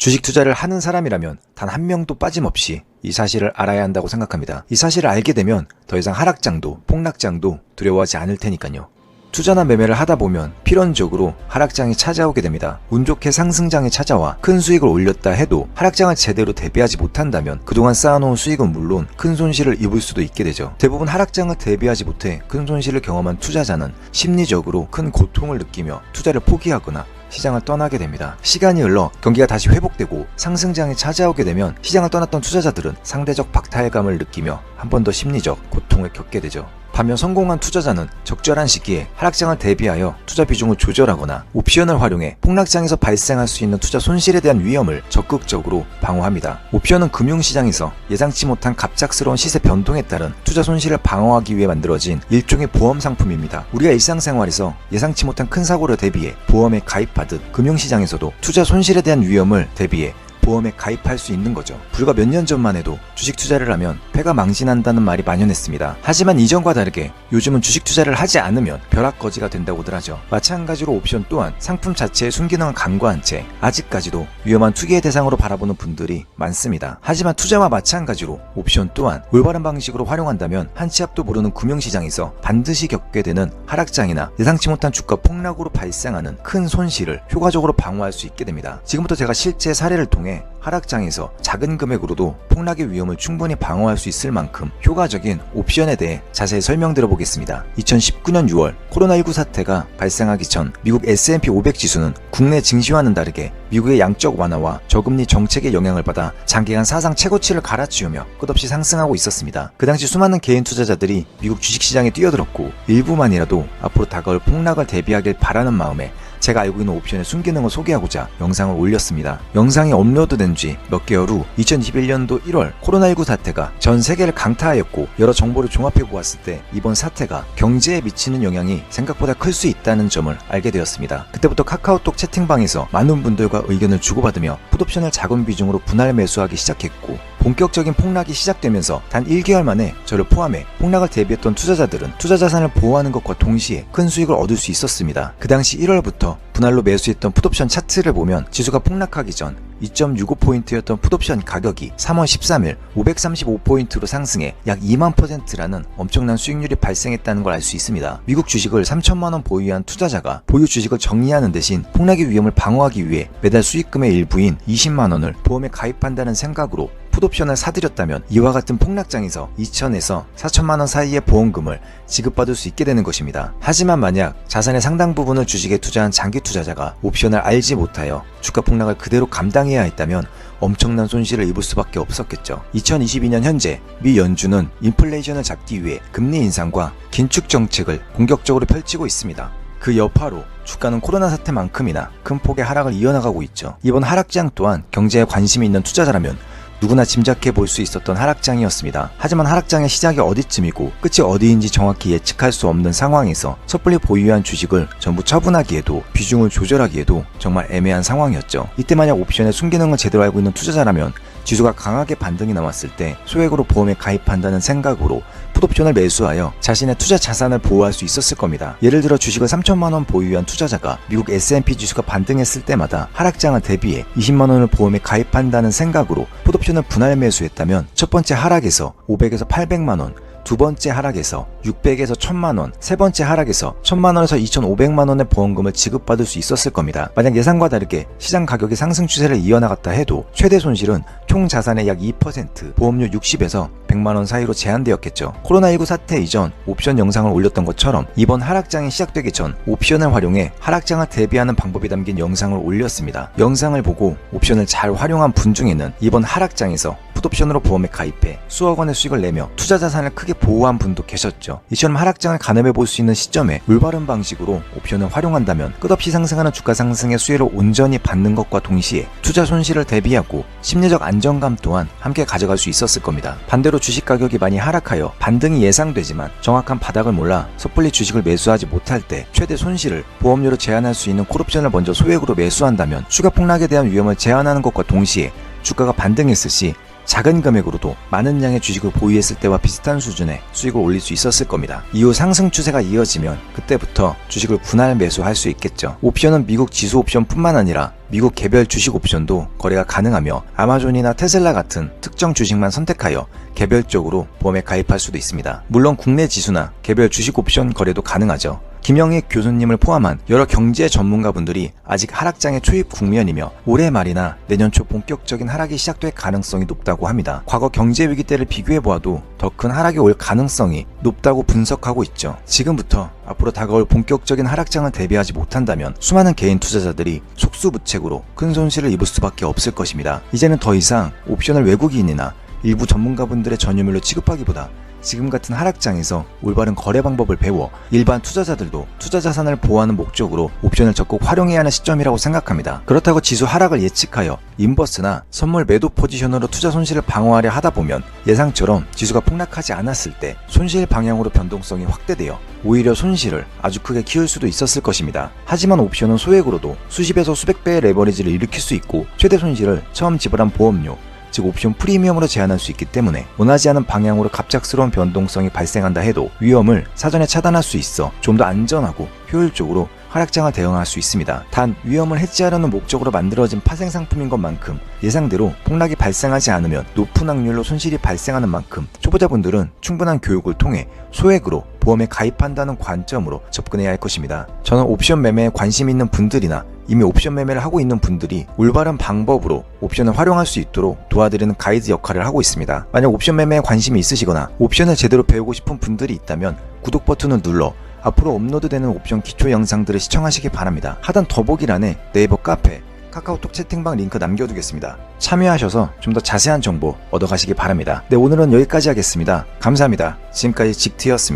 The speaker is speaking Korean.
주식 투자를 하는 사람이라면 단 한 명도 빠짐없이 이 사실을 알아야 한다고 생각합니다. 이 사실을 알게 되면 더 이상 하락장도 폭락장도 두려워하지 않을 테니까요. 투자나 매매를 하다 보면 필연적으로 하락장이 찾아오게 됩니다. 운 좋게 상승장이 찾아와 큰 수익을 올렸다 해도 하락장을 제대로 대비하지 못한다면 그동안 쌓아놓은 수익은 물론 큰 손실을 입을 수도 있게 되죠. 대부분 하락장을 대비하지 못해 큰 손실을 경험한 투자자는 심리적으로 큰 고통을 느끼며 투자를 포기하거나 시장을 떠나게 됩니다. 시간이 흘러 경기가 다시 회복되고 상승장이 찾아오게 되면 시장을 떠났던 투자자들은 상대적 박탈감을 느끼며 한 번 더 심리적 고통을 겪게 되죠. 반면 성공한 투자자는 적절한 시기에 하락장을 대비하여 투자 비중을 조절하거나 옵션을 활용해 폭락장에서 발생할 수 있는 투자 손실에 대한 위험을 적극적으로 방어합니다. 옵션은 금융시장에서 예상치 못한 갑작스러운 시세 변동에 따른 투자 손실을 방어하기 위해 만들어진 일종의 보험 상품입니다. 우리가 일상생활에서 예상치 못한 큰 사고를 대비해 보험에 가입하듯 금융시장에서도 투자 손실에 대한 위험을 대비해 보험에 가입할 수 있는 거죠. 불과 몇 년 전만 해도 주식 투자를 하면 패가 망신한다는 말이 만연했습니다. 하지만 이전과 다르게 요즘은 주식 투자를 하지 않으면 벼락거지가 된다고들 하죠. 마찬가지로 옵션 또한 상품 자체의 순기능을 간과한 채 아직까지도 위험한 투기의 대상으로 바라보는 분들이 많습니다. 하지만 투자와 마찬가지로 옵션 또한 올바른 방식으로 활용한다면 한 치 앞도 모르는 금융시장에서 반드시 겪게 되는 하락장이나 예상치 못한 주가 폭락으로 발생하는 큰 손실을 효과적으로 방어할 수 있게 됩니다. 지금부터 제가 실제 사례를 통해 하락장에서 작은 금액으로도 폭락의 위험을 충분히 방어할 수 있을 만큼 효과적인 옵션에 대해 자세히 설명드려 보겠습니다. 2019년 6월 코로나19 사태가 발생하기 전 미국 S&P 500 지수는 국내 증시와는 다르게 미국의 양적 완화와 저금리 정책의 영향을 받아 장기간 사상 최고치를 갈아치우며 끝없이 상승하고 있었습니다. 그 당시 수많은 개인 투자자들이 미국 주식시장에 뛰어들었고 일부만이라도 앞으로 다가올 폭락을 대비하길 바라는 마음에 제가 알고 있는 옵션의 순기능을 소개하고자 영상을 올렸습니다. 영상이 업로드된 지 몇 개월 후 2021년도 1월 코로나19 사태가 전 세계를 강타하였고 여러 정보를 종합해 보았을 때 이번 사태가 경제에 미치는 영향이 생각보다 클 수 있다는 점을 알게 되었습니다. 그때부터 카카오톡 채팅방에서 많은 분들과 의견을 주고받으며 풋옵션을 작은 비중으로 분할 매수하기 시작했고 본격적인 폭락이 시작되면서 단 1개월 만에 저를 포함해 폭락을 대비했던 투자자들은 투자 자산을 보호하는 것과 동시에 큰 수익을 얻을 수 있었습니다. 그 당시 1월부터 분할로 매수했던 풋옵션 차트를 보면 지수가 폭락하기 전 2.65포인트였던 풋옵션 가격이 3월 13일 535포인트로 상승해 약 2만%라는 엄청난 수익률이 발생했다는 걸 알 수 있습니다. 미국 주식을 3천만원 보유한 투자자가 보유 주식을 정리하는 대신 폭락의 위험을 방어하기 위해 매달 수익금의 일부인 20만원을 보험에 가입한다는 생각으로 풋옵션을 사들였다면 이와 같은 폭락장에서 2천에서 4천만원 사이의 보험금을 지급받을 수 있게 되는 것입니다. 하지만 만약 자산의 상당 부분을 주식에 투자한 장기 투자자가 옵션을 알지 못하여 주가 폭락을 그대로 감당해야 했다면 엄청난 손실을 입을 수밖에 없었겠죠. 2022년 현재 미 연준은 인플레이션을 잡기 위해 금리 인상과 긴축 정책을 공격적으로 펼치고 있습니다. 그 여파로 주가는 코로나 사태만큼이나 큰 폭의 하락을 이어나가고 있죠. 이번 하락장 또한 경제에 관심이 있는 투자자라면 누구나 짐작해 볼 수 있었던 하락장이었습니다. 하지만 하락장의 시작이 어디쯤이고 끝이 어디인지 정확히 예측할 수 없는 상황에서 섣불리 보유한 주식을 전부 처분하기에도 비중을 조절하기에도 정말 애매한 상황이었죠. 이때 만약 옵션의 순기능을 제대로 알고 있는 투자자라면 지수가 강하게 반등이 나왔을 때 소액으로 보험에 가입한다는 생각으로 풋옵션을 매수하여 자신의 투자 자산을 보호할 수 있었을 겁니다. 예를 들어 주식을 3천만원 보유한 투자자가 미국 S&P 지수가 반등했을 때마다 하락장을 대비해 20만원을 보험에 가입한다는 생각으로 풋옵션을 분할 매수했다면 첫 번째 하락에서 500에서 800만원, 두 번째 하락에서 600에서 1000만원, 세 번째 하락에서 1000만원에서 2500만원의 보험금을 지급받을 수 있었을 겁니다. 만약 예상과 다르게 시장 가격이 상승 추세를 이어나갔다 해도 최대 손실은 총 자산의 약 2%, 보험료 60에서 100만원 사이로 제한되었겠죠. 코로나19 사태 이전 옵션 영상을 올렸던 것처럼 이번 하락장이 시작되기 전 옵션을 활용해 하락장을 대비하는 방법이 담긴 영상을 올렸습니다. 영상을 보고 옵션을 잘 활용한 분 중에는 이번 하락장에서 풋옵션으로 보험에 가입해 수억 원의 수익을 내며 투자 자산을 크게 보호한 분도 계셨죠. 이처럼 하락장을 가늠해 볼 수 있는 시점에 올바른 방식으로 옵션을 활용한다면 끝없이 상승하는 주가 상승의 수혜를 온전히 받는 것과 동시에 투자 손실을 대비하고 심리적 안정감 또한 함께 가져갈 수 있었을 겁니다. 반대로 주식 가격이 많이 하락하여 반등이 예상되지만 정확한 바닥을 몰라 섣불리 주식을 매수하지 못할 때 최대 손실을 보험료로 제한할 수 있는 콜옵션을 먼저 소액으로 매수한다면 추가 폭락에 대한 위험을 제한하는 것과 동시에 주가가 반등했을 시 작은 금액으로도 많은 양의 주식을 보유했을 때와 비슷한 수준의 수익을 올릴 수 있었을 겁니다. 이후 상승 추세가 이어지면 그때부터 주식을 분할 매수할 수 있겠죠. 옵션은 미국 지수 옵션뿐만 아니라 미국 개별 주식 옵션도 거래가 가능하며 아마존이나 테슬라 같은 특정 주식만 선택하여 개별적으로 보험에 가입할 수도 있습니다. 물론 국내 지수나 개별 주식 옵션 거래도 가능하죠. 김영익 교수님을 포함한 여러 경제 전문가분들이 아직 하락장의 초입 국면이며 올해 말이나 내년 초 본격적인 하락이 시작될 가능성이 높다고 합니다. 과거 경제 위기 때를 비교해보아도 더 큰 하락이 올 가능성이 높다고 분석하고 있죠. 지금부터 앞으로 다가올 본격적인 하락장을 대비하지 못한다면 수많은 개인 투자자들이 속수무책으로 큰 손실을 입을 수밖에 없을 것입니다. 이제는 더 이상 옵션을 외국인이나 일부 전문가분들의 전유물로 취급하기보다 지금 같은 하락장에서 올바른 거래 방법을 배워 일반 투자자들도 투자 자산을 보호하는 목적으로 옵션을 적극 활용해야 하는 시점이라고 생각합니다. 그렇다고 지수 하락을 예측하여 인버스나 선물 매도 포지션으로 투자 손실을 방어하려 하다 보면 예상처럼 지수가 폭락하지 않았을 때 손실 방향으로 변동성이 확대되어 오히려 손실을 아주 크게 키울 수도 있었을 것입니다. 하지만 옵션은 소액으로도 수십에서 수백 배의 레버리지를 일으킬 수 있고 최대 손실을 처음 지불한 보험료 즉 옵션 프리미엄으로 제한할 수 있기 때문에 원하지 않은 방향으로 갑작스러운 변동성이 발생한다 해도 위험을 사전에 차단할 수 있어 좀 더 안전하고 효율적으로 하락장을 대응할 수 있습니다. 단 위험을 해지하려는 목적으로 만들어진 파생 상품인 것만큼 예상대로 폭락이 발생하지 않으면 높은 확률로 손실이 발생하는 만큼 초보자분들은 충분한 교육을 통해 소액으로 보험에 가입한다는 관점으로 접근해야 할 것입니다. 저는 옵션 매매에 관심 있는 분들이나 이미 옵션 매매를 하고 있는 분들이 올바른 방법으로 옵션을 활용할 수 있도록 도와드리는 가이드 역할을 하고 있습니다. 만약 옵션 매매에 관심이 있으시거나 옵션을 제대로 배우고 싶은 분들이 있다면 구독 버튼을 눌러 앞으로 업로드되는 옵션 기초 영상들을 시청하시기 바랍니다. 하단 더보기란에 네이버 카페, 카카오톡 채팅방 링크 남겨두겠습니다. 참여하셔서 좀 더 자세한 정보 얻어가시기 바랍니다. 네, 오늘은 여기까지 하겠습니다. 감사합니다. 지금까지 직트였습니다.